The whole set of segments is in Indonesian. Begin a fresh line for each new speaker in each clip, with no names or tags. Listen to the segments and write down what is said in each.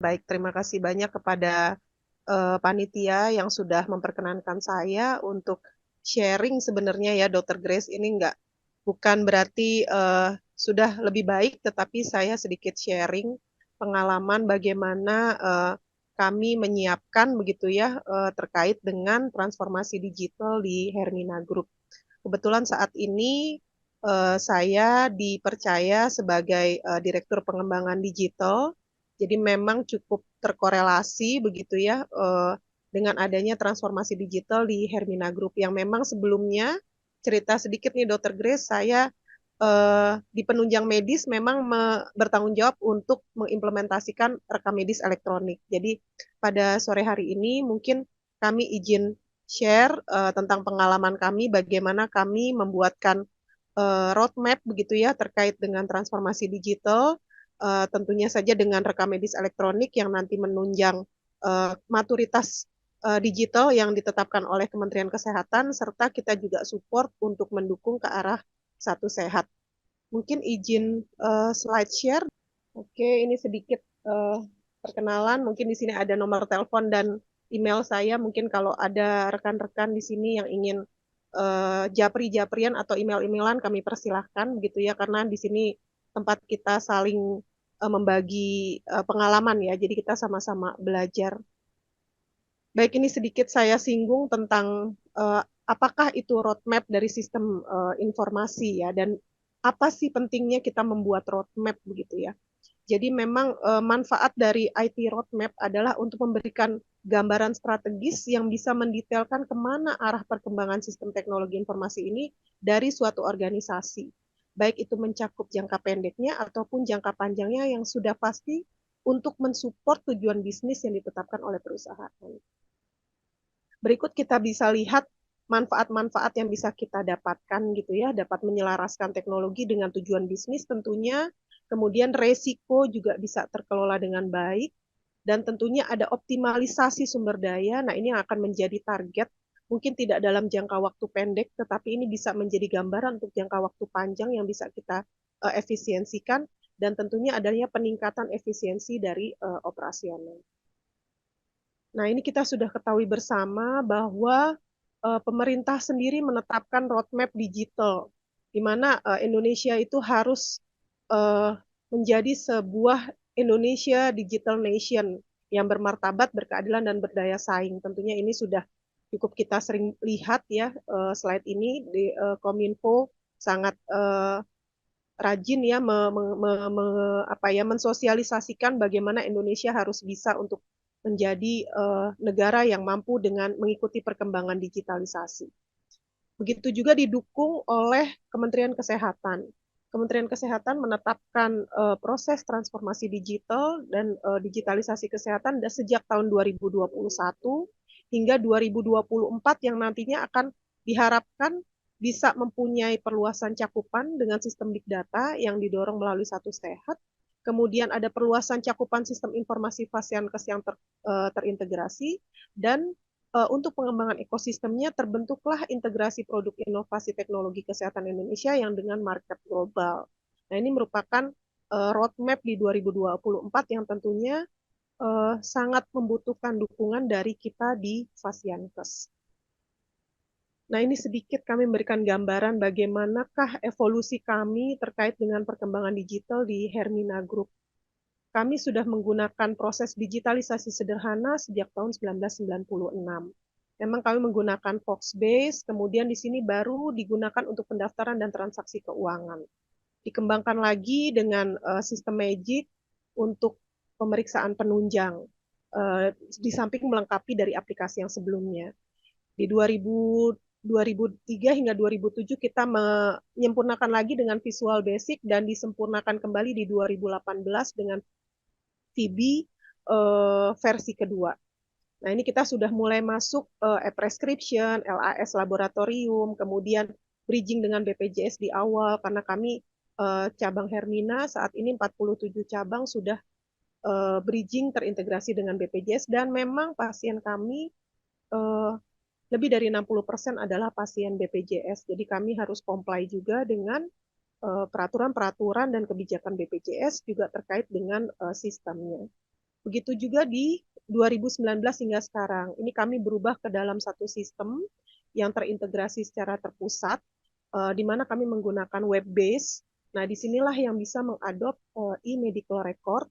Baik, terima kasih banyak kepada panitia yang sudah memperkenankan saya untuk sharing sebenarnya ya, Dokter Grace. Ini bukan berarti sudah lebih baik, tetapi saya sedikit sharing pengalaman bagaimana kami menyiapkan begitu ya terkait dengan transformasi digital di Hermina Group. Kebetulan saat ini saya dipercaya sebagai Direktur Pengembangan Digital, jadi memang cukup terkorelasi begitu ya dengan adanya transformasi digital di Hermina Group yang memang sebelumnya, cerita sedikit nih Dokter Grace, saya di penunjang medis memang bertanggung jawab untuk mengimplementasikan rekam medis elektronik. Jadi pada sore hari ini mungkin kami izin share tentang pengalaman kami, bagaimana kami membuatkan roadmap begitu ya terkait dengan transformasi digital, tentunya saja dengan rekam medis elektronik yang nanti menunjang maturitas digital yang ditetapkan oleh Kementerian Kesehatan, serta kita juga support untuk mendukung ke arah satu sehat. Mungkin izin slide share. Oke, ini sedikit perkenalan. Mungkin di sini ada nomor telepon dan email saya. Mungkin kalau ada rekan-rekan di sini yang ingin japri-japrian atau email-emailan kami persilahkan gitu ya, karena di sini tempat kita saling membagi pengalaman ya. Jadi kita sama-sama belajar. Baik, ini sedikit saya singgung tentang apakah itu roadmap dari sistem informasi ya, dan apa sih pentingnya kita membuat roadmap begitu ya. Jadi memang manfaat dari IT roadmap adalah untuk memberikan gambaran strategis yang bisa mendetailkan kemana arah perkembangan sistem teknologi informasi ini dari suatu organisasi. Baik itu mencakup jangka pendeknya ataupun jangka panjangnya yang sudah pasti untuk mensupport tujuan bisnis yang ditetapkan oleh perusahaan. Berikut kita bisa lihat manfaat-manfaat yang bisa kita dapatkan gitu ya, dapat menyelaraskan teknologi dengan tujuan bisnis tentunya, kemudian resiko juga bisa terkelola dengan baik, dan tentunya ada optimalisasi sumber daya. Nah, ini yang akan menjadi target, mungkin tidak dalam jangka waktu pendek, tetapi ini bisa menjadi gambaran untuk jangka waktu panjang yang bisa kita efisiensikan, dan tentunya adanya peningkatan efisiensi dari operasional. Nah, ini kita sudah ketahui bersama bahwa pemerintah sendiri menetapkan roadmap digital, di mana Indonesia itu harus uh, menjadi sebuah Indonesia Digital Nation yang bermartabat, berkeadilan, dan berdaya saing. Tentunya ini sudah cukup kita sering lihat ya, slide ini di Kominfo sangat rajin ya apa ya mensosialisasikan bagaimana Indonesia harus bisa untuk menjadi negara yang mampu dengan mengikuti perkembangan digitalisasi. Begitu juga didukung oleh Kementerian Kesehatan. Kementerian Kesehatan menetapkan proses transformasi digital dan digitalisasi kesehatan sejak tahun 2021 hingga 2024 yang nantinya akan diharapkan bisa mempunyai perluasan cakupan dengan sistem big data yang didorong melalui satu sehat. Kemudian ada perluasan cakupan sistem informasi Fasiankes yang terintegrasi, dan untuk pengembangan ekosistemnya terbentuklah integrasi produk inovasi teknologi kesehatan Indonesia yang dengan market global. Nah, ini merupakan roadmap di 2024 yang tentunya sangat membutuhkan dukungan dari kita di Fasiankes. Nah, ini sedikit kami memberikan gambaran bagaimanakah evolusi kami terkait dengan perkembangan digital di Hermina Group. Kami sudah menggunakan proses digitalisasi sederhana sejak tahun 1996. Memang kami menggunakan Foxbase, kemudian di sini baru digunakan untuk pendaftaran dan transaksi keuangan. Dikembangkan lagi dengan sistem Magic untuk pemeriksaan penunjang, di samping melengkapi dari aplikasi yang sebelumnya. Di 2003 hingga 2007 kita menyempurnakan lagi dengan Visual Basic dan disempurnakan kembali di 2018 dengan VB versi kedua. Nah, ini kita sudah mulai masuk e-prescription, LAS laboratorium, kemudian bridging dengan BPJS di awal, karena kami cabang Hermina saat ini 47 cabang sudah bridging terintegrasi dengan BPJS, dan memang pasien kami lebih dari 60% adalah pasien BPJS. Jadi kami harus comply juga dengan peraturan-peraturan dan kebijakan BPJS juga terkait dengan sistemnya. Begitu juga di 2019 hingga sekarang. Ini kami berubah ke dalam satu sistem yang terintegrasi secara terpusat, di mana kami menggunakan web base. Nah, disinilah yang bisa mengadop e-medical record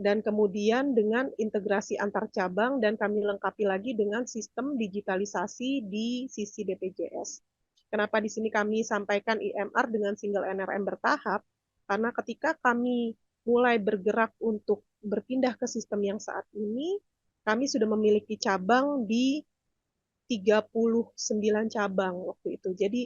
dan kemudian dengan integrasi antar cabang dan kami lengkapi lagi dengan sistem digitalisasi di sisi BPJS. Kenapa di sini kami sampaikan IMR dengan single NRM bertahap? Karena ketika kami mulai bergerak untuk berpindah ke sistem yang saat ini, kami sudah memiliki cabang di 39 cabang waktu itu. Jadi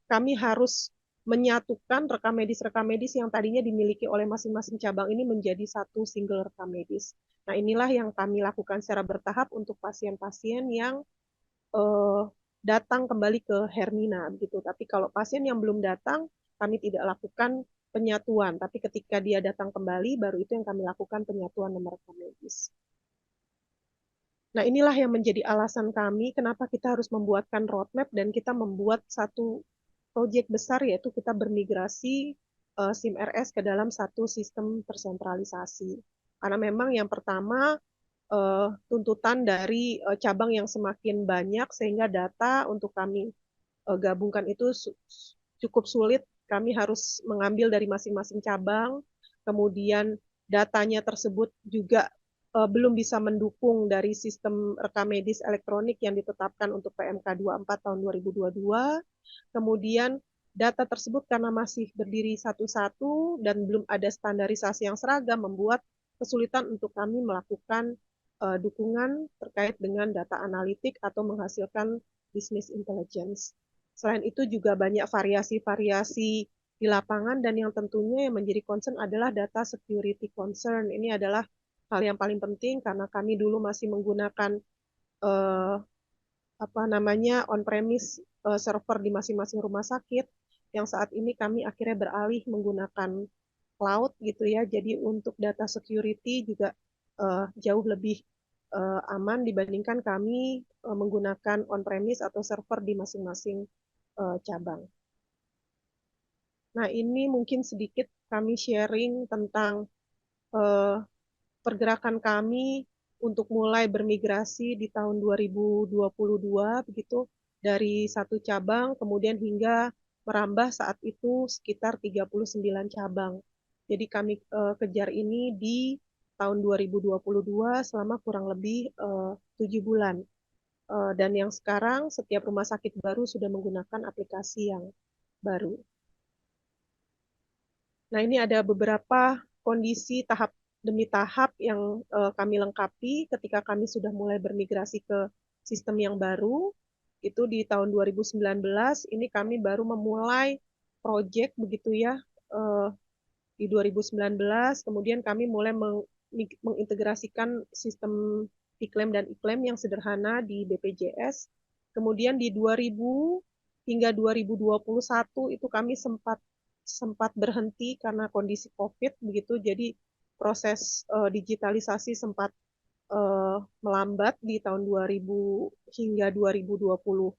kami harus menyatukan rekam medis yang tadinya dimiliki oleh masing-masing cabang ini menjadi satu single rekam medis. Nah, inilah yang kami lakukan secara bertahap untuk pasien-pasien yang eh, datang kembali ke Hermina begitu. Tapi kalau pasien yang belum datang, kami tidak lakukan penyatuan. Tapi ketika dia datang kembali, baru itu yang kami lakukan penyatuan nomor rekam medis. Nah, inilah yang menjadi alasan kami kenapa kita harus membuatkan roadmap dan kita membuat satu proyek besar, yaitu kita bermigrasi SIM RS ke dalam satu sistem tersentralisasi. Karena memang yang pertama tuntutan dari cabang yang semakin banyak sehingga data untuk kami gabungkan itu cukup sulit. Kami harus mengambil dari masing-masing cabang, kemudian datanya tersebut juga belum bisa mendukung dari sistem rekam medis elektronik yang ditetapkan untuk PMK 24 tahun 2022. Kemudian data tersebut karena masih berdiri satu-satu dan belum ada standarisasi yang seragam membuat kesulitan untuk kami melakukan dukungan terkait dengan data analitik atau menghasilkan business intelligence. Selain itu juga banyak variasi-variasi di lapangan dan yang tentunya yang menjadi concern adalah data security concern. Ini adalah hal yang paling penting karena kami dulu masih menggunakan eh, apa namanya on-premise server di masing-masing rumah sakit yang saat ini kami akhirnya beralih menggunakan cloud gitu ya. Jadi untuk data security juga jauh lebih aman dibandingkan kami menggunakan on-premise atau server di masing-masing cabang. Nah, ini mungkin sedikit kami sharing tentang uh, pergerakan kami untuk mulai bermigrasi di tahun 2022 begitu dari satu cabang kemudian hingga merambah saat itu sekitar 39 cabang. Jadi kami kejar ini di tahun 2022 selama kurang lebih 7 bulan. Dan yang sekarang setiap rumah sakit baru sudah menggunakan aplikasi yang baru. Nah, ini ada beberapa kondisi tahap demi tahap yang kami lengkapi ketika kami sudah mulai bermigrasi ke sistem yang baru. Itu di tahun 2019, ini kami baru memulai proyek begitu ya, di 2019, kemudian kami mulai mengintegrasikan sistem iklim dan iklim yang sederhana di BPJS. Kemudian di 2000 hingga 2021 itu kami sempat sempat berhenti karena kondisi COVID begitu. Jadi proses digitalisasi sempat melambat di tahun 2000 hingga 2022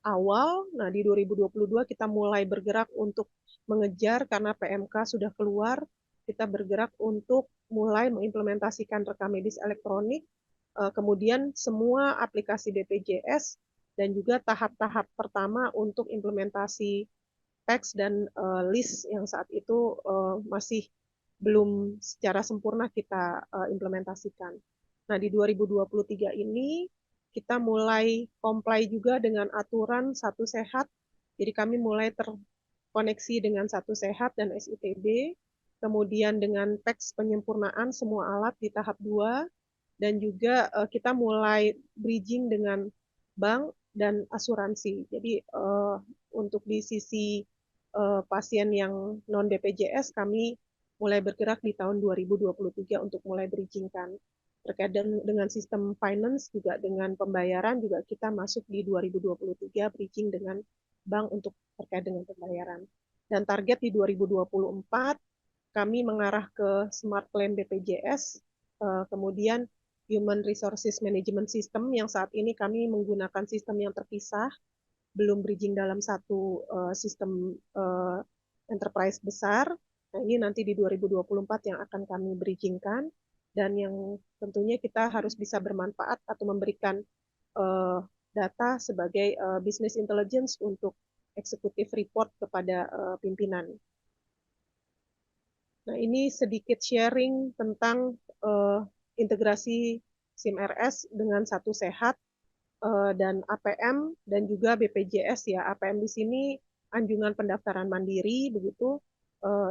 awal. Nah, di 2022 kita mulai bergerak untuk mengejar karena PMK sudah keluar, kita bergerak untuk mulai mengimplementasikan rekam medis elektronik, kemudian semua aplikasi BPJS dan juga tahap-tahap pertama untuk implementasi teks dan list yang saat itu masih belum secara sempurna kita implementasikan. Nah, di 2023 ini kita mulai comply juga dengan aturan satu sehat. Jadi kami mulai terkoneksi dengan satu sehat dan SITB, kemudian dengan teks penyempurnaan semua alat di tahap 2, dan juga kita mulai bridging dengan bank dan asuransi. Jadi untuk di sisi pasien yang non BPJS kami mulai bergerak di tahun 2023 untuk mulai bridgingkan terkait dengan sistem finance juga dengan pembayaran juga kita masuk di 2023 bridging dengan bank untuk terkait dengan pembayaran. Dan target di 2024 kami mengarah ke smart claim BPJS, kemudian Human Resources Management System yang saat ini kami menggunakan sistem yang terpisah, belum bridging dalam satu sistem enterprise besar. Nah, ini nanti di 2024 yang akan kami bridgingkan. dan yang tentunya kita harus bisa bermanfaat atau memberikan uh, data sebagai business intelligence untuk executive report kepada pimpinan. Nah, ini sedikit sharing tentang integrasi SIM-RS dengan Satu Sehat dan APM dan juga BPJS ya. APM di sini anjungan pendaftaran mandiri begitu.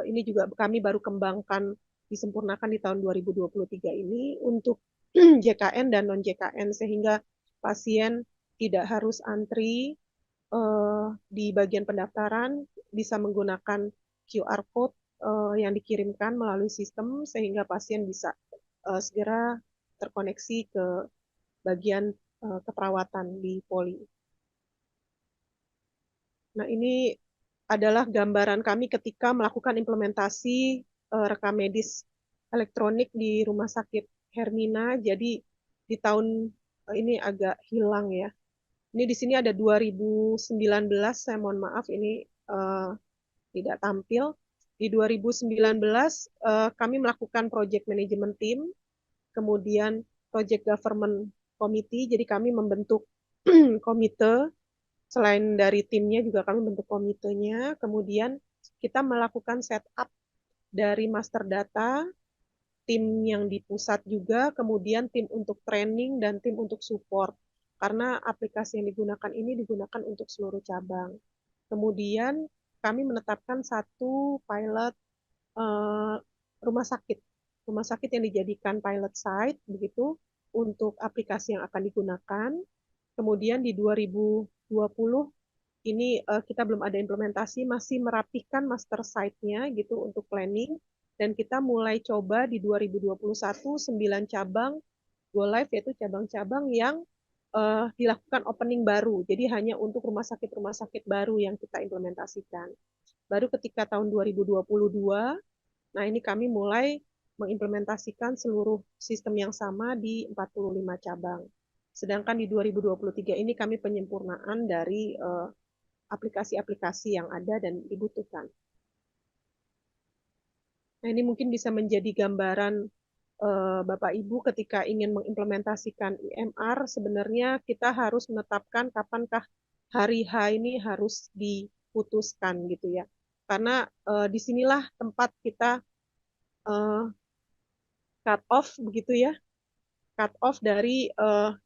Ini juga kami baru kembangkan disempurnakan di tahun 2023 ini untuk JKN dan non JKN sehingga pasien tidak harus antri di bagian pendaftaran, bisa menggunakan QR code yang dikirimkan melalui sistem sehingga pasien bisa segera terkoneksi ke bagian keperawatan di Poli. Nah, ini adalah gambaran kami ketika melakukan implementasi rekam medis elektronik di Rumah Sakit Hermina. Jadi di tahun ini agak hilang ya. Ini di sini ada 2019, saya mohon maaf ini tidak tampil. Di 2019 kami melakukan project management team, kemudian project government committee, jadi kami membentuk komite, selain dari timnya juga kami bentuk komitenya, kemudian kita melakukan setup dari master data, tim yang di pusat juga, kemudian tim untuk training dan tim untuk support. Karena aplikasi yang digunakan ini digunakan untuk seluruh cabang. Kemudian kami menetapkan satu pilot uh, rumah sakit. Rumah sakit yang dijadikan pilot site begitu untuk aplikasi yang akan digunakan. Kemudian di 2020 ini kita belum ada implementasi, masih merapikan master site-nya gitu untuk planning. Dan kita mulai coba di 2021 9 cabang go live, yaitu cabang-cabang yang dilakukan opening baru. Jadi hanya untuk rumah sakit baru yang kita implementasikan. Baru ketika tahun 2022, nah ini kami mulai mengimplementasikan seluruh sistem yang sama di 45 cabang. Sedangkan di 2023 ini kami penyempurnaan dari aplikasi-aplikasi yang ada dan dibutuhkan. Nah, ini mungkin bisa menjadi gambaran Bapak Ibu ketika ingin mengimplementasikan IMR, sebenarnya kita harus menetapkan kapankah hari H ini harus diputuskan gitu ya. Karena disinilah tempat kita cut off begitu ya, cut off dari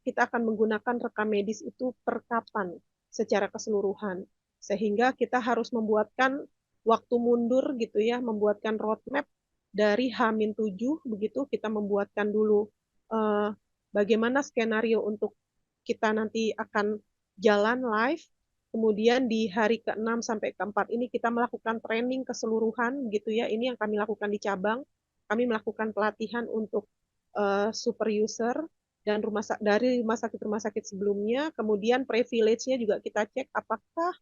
kita akan menggunakan rekam medis itu per kapan secara keseluruhan. Sehingga kita harus membuatkan waktu mundur gitu ya, membuatkan roadmap dari H-7 begitu, kita membuatkan dulu bagaimana skenario untuk kita nanti akan jalan live. Kemudian di hari ke-6 sampai ke-4 ini kita melakukan training keseluruhan gitu ya. Ini yang kami lakukan di cabang. Kami melakukan pelatihan untuk super user dan dari rumah sakit sebelumnya. Kemudian privilege-nya juga kita cek apakah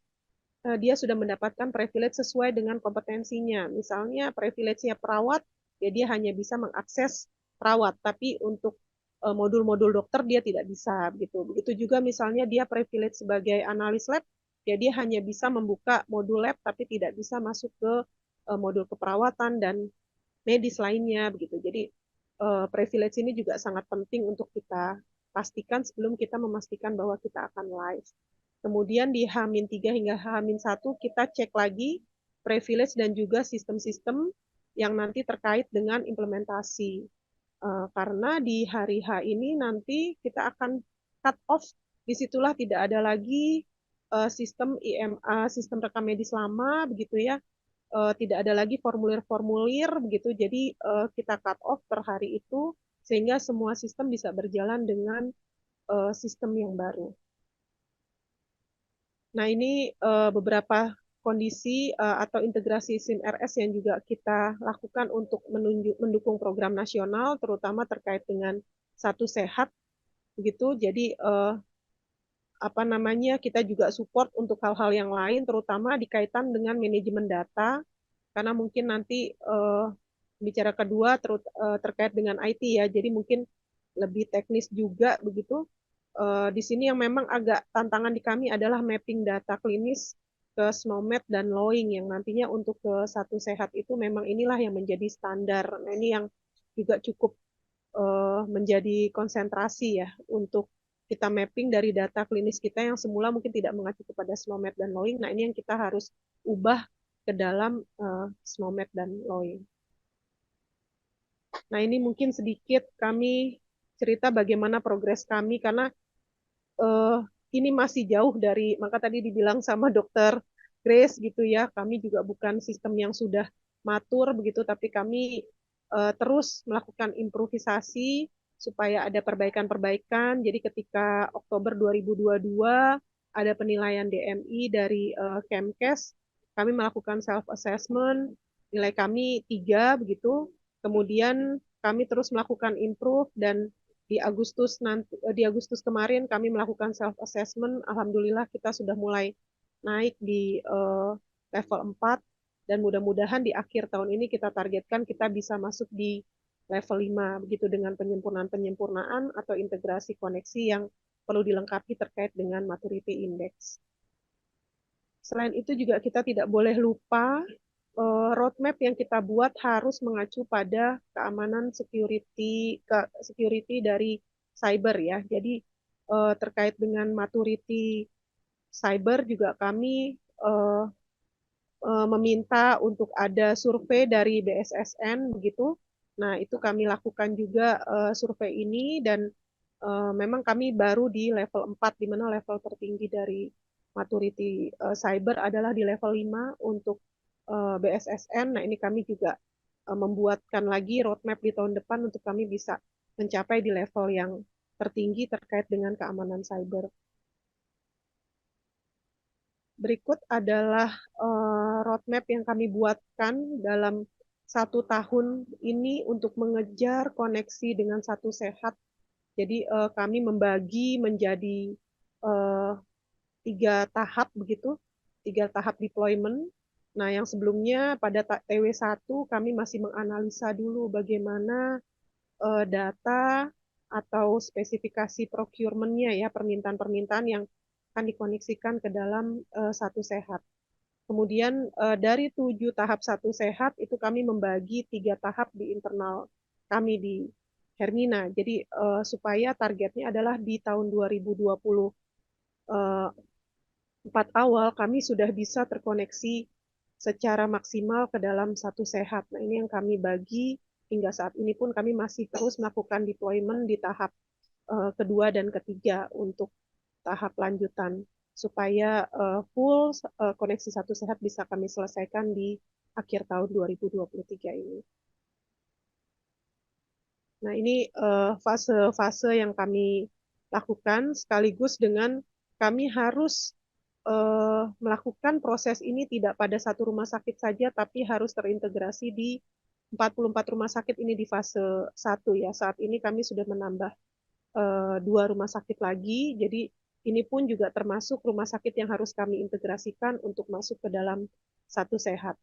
dia sudah mendapatkan privilege sesuai dengan kompetensinya. Misalnya privilege-nya perawat, ya dia hanya bisa mengakses perawat, tapi untuk modul-modul dokter dia tidak bisa begitu. Begitu juga misalnya dia privilege sebagai analis lab, ya dia hanya bisa membuka modul lab tapi tidak bisa masuk ke modul keperawatan dan medis lainnya begitu. Jadi privilege ini juga sangat penting untuk kita pastikan sebelum kita memastikan bahwa kita akan live. Kemudian di H-3 hingga H-1 kita cek lagi privilege dan juga sistem-sistem yang nanti terkait dengan implementasi. Karena di hari H ini nanti kita akan cut off, disitulah tidak ada lagi sistem IMA, sistem rekam medis lama begitu ya, tidak ada lagi formulir-formulir begitu. Jadi kita cut off per hari itu sehingga semua sistem bisa berjalan dengan sistem yang baru. Nah, ini beberapa kondisi atau integrasi SIM-RS yang juga kita lakukan untuk mendukung program nasional, terutama terkait dengan Satu Sehat, begitu. Jadi apa namanya, kita juga support untuk hal-hal yang lain, terutama dikaitan dengan manajemen data, karena mungkin nanti bicara kedua terkait dengan IT ya, jadi mungkin lebih teknis juga begitu. Di sini yang memang agak tantangan di kami adalah mapping data klinis ke SNOMED dan LOING yang nantinya untuk ke Satu Sehat itu memang inilah yang menjadi standar. Nah, ini yang juga cukup menjadi konsentrasi ya untuk kita mapping dari data klinis kita yang semula mungkin tidak mengacu kepada SNOMED dan LOING. Nah, ini yang kita harus ubah ke dalam SNOMED dan LOING. Nah, ini mungkin sedikit kami cerita bagaimana progres kami, karena uh, ini masih jauh dari, maka tadi dibilang sama dokter Grace gitu ya, kami juga bukan sistem yang sudah matur begitu, tapi kami terus melakukan improvisasi supaya ada perbaikan-perbaikan. Jadi ketika Oktober 2022 ada penilaian DMI dari Kemkes, kami melakukan self-assessment, nilai kami 3 begitu, kemudian kami terus melakukan improve dan di Agustus kemarin kami melakukan self assessment. Alhamdulillah kita sudah mulai naik di level 4 dan mudah-mudahan di akhir tahun ini kita targetkan kita bisa masuk di level 5 begitu, dengan penyempurnaan-penyempurnaan atau integrasi koneksi yang perlu dilengkapi terkait dengan maturity index. Selain itu juga kita tidak boleh lupa roadmap yang kita buat harus mengacu pada keamanan security dari cyber ya. Jadi terkait dengan maturity cyber juga kami meminta untuk ada survei dari BSSN begitu. Nah, itu kami lakukan juga survei ini, dan memang kami baru di level 4 di mana level tertinggi dari maturity cyber adalah di level 5 untuk BSSN. Nah, ini kami juga membuatkan lagi roadmap di tahun depan untuk kami bisa mencapai di level yang tertinggi terkait dengan keamanan cyber. Berikut adalah roadmap yang kami buatkan dalam 1 tahun ini untuk mengejar koneksi dengan satu sehat. Jadi kami membagi menjadi uh, 3 tahap begitu, 3 tahap deployment. Nah, yang sebelumnya pada TW1 kami masih menganalisa dulu bagaimana data atau spesifikasi procurement-nya ya, permintaan-permintaan yang akan dikoneksikan ke dalam satu sehat. Kemudian dari 7 tahap satu sehat itu kami membagi 3 tahap di internal kami di Hermina. Jadi supaya targetnya adalah di tahun 2024 awal kami sudah bisa terkoneksi secara maksimal ke dalam satu sehat. Nah, ini yang kami bagi hingga saat ini pun kami masih terus melakukan deployment di tahap kedua dan ketiga untuk tahap lanjutan supaya full koneksi satu sehat bisa kami selesaikan di akhir tahun 2023 ini. Nah, ini fase-fase yang kami lakukan sekaligus dengan kami harus melakukan proses ini tidak pada satu rumah sakit saja, tapi harus terintegrasi di 44 rumah sakit ini di fase 1 ya. Saat ini kami sudah menambah 2 rumah sakit lagi, jadi ini pun juga termasuk rumah sakit yang harus kami integrasikan untuk masuk ke dalam satu sehat.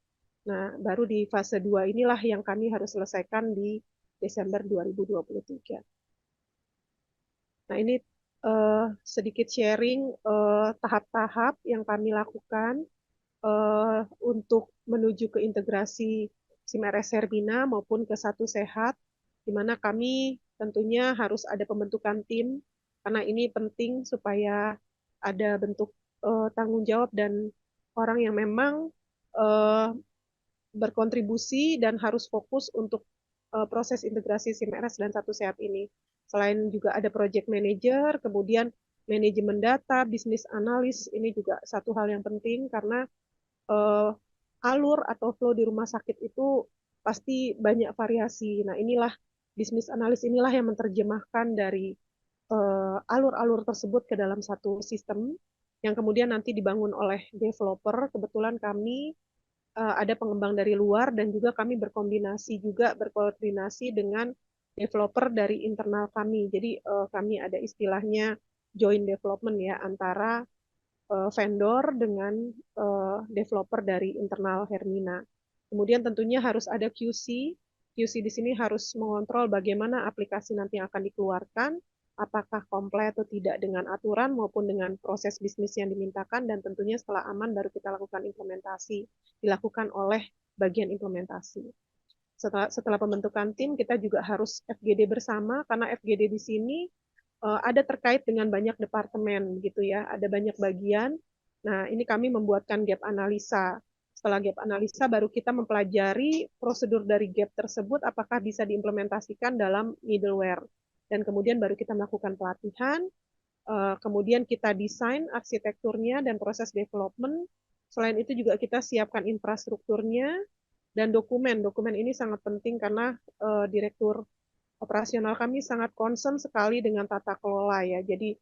Nah, baru di fase 2 inilah yang kami harus selesaikan di Desember 2023. Nah, ini sedikit sharing tahap-tahap yang kami lakukan untuk menuju ke integrasi SIM-RS Herbina maupun ke satu sehat, di mana kami tentunya harus ada pembentukan tim, karena ini penting supaya ada bentuk tanggung jawab dan orang yang memang uh, berkontribusi dan harus fokus untuk proses integrasi SIM-RS dan satu sehat ini. Selain juga ada project manager, kemudian manajemen data, bisnis analis, ini juga satu hal yang penting karena alur atau flow di rumah sakit itu pasti banyak variasi. Nah, inilah bisnis analis inilah yang menerjemahkan dari alur-alur tersebut ke dalam satu sistem yang kemudian nanti dibangun oleh developer. Kebetulan kami ada pengembang dari luar dan juga kami berkoordinasi dengan developer dari internal kami. Jadi kami ada istilahnya joint development ya antara vendor dengan developer dari internal Hermina. Kemudian tentunya harus ada QC. QC di sini harus mengontrol bagaimana aplikasi nanti akan dikeluarkan, apakah komplai atau tidak dengan aturan maupun dengan proses bisnis yang dimintakan, dan tentunya setelah aman baru kita lakukan implementasi, dilakukan oleh bagian implementasi. setelah pembentukan tim kita juga harus FGD bersama karena FGD di sini ada terkait dengan banyak departemen gitu ya, ada banyak bagian. Nah, ini kami membuatkan gap analisa. Setelah gap analisa baru kita mempelajari prosedur dari gap tersebut apakah bisa diimplementasikan dalam middleware. Dan kemudian baru kita melakukan pelatihan, kemudian kita desain arsitekturnya dan proses development. Selain itu juga kita siapkan infrastrukturnya dan dokumen. Dokumen ini sangat penting karena direktur operasional kami sangat concern sekali dengan tata kelola ya. Jadi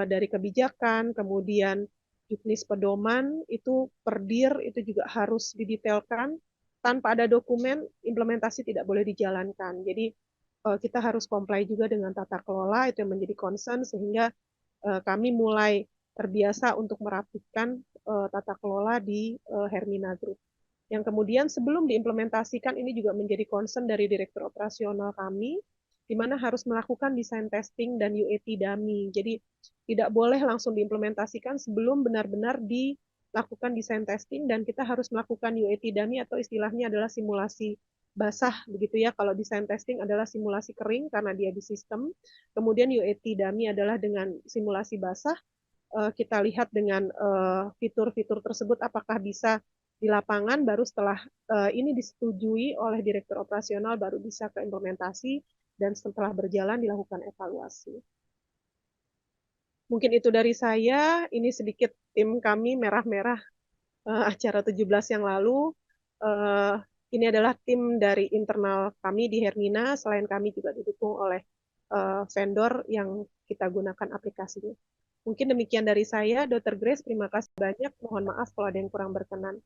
dari kebijakan, kemudian juknis pedoman itu per dir itu juga harus didetailkan. Tanpa ada dokumen, implementasi tidak boleh dijalankan. Jadi kita harus comply juga dengan tata kelola itu yang menjadi concern sehingga kami mulai terbiasa untuk merapikan tata kelola di Hermina Group. Yang kemudian sebelum diimplementasikan ini juga menjadi concern dari direktur operasional kami, di mana harus melakukan desain testing dan UAT dummy. Jadi tidak boleh langsung diimplementasikan sebelum benar-benar dilakukan desain testing dan kita harus melakukan UAT dummy atau istilahnya adalah simulasi basah begitu ya. Kalau desain testing adalah simulasi kering karena dia di sistem. Kemudian UAT dummy adalah dengan simulasi basah. Kita lihat dengan fitur-fitur tersebut apakah bisa di lapangan, baru setelah ini disetujui oleh direktur operasional baru bisa ke implementasi dan setelah berjalan dilakukan evaluasi. Mungkin itu dari saya, ini sedikit tim kami merah-merah acara 17 yang lalu. Ini adalah tim dari internal kami di Hermina, selain kami juga didukung oleh vendor yang kita gunakan aplikasinya. Mungkin demikian dari saya, Dr. Grace. Terima kasih banyak. Mohon maaf kalau ada yang kurang berkenan.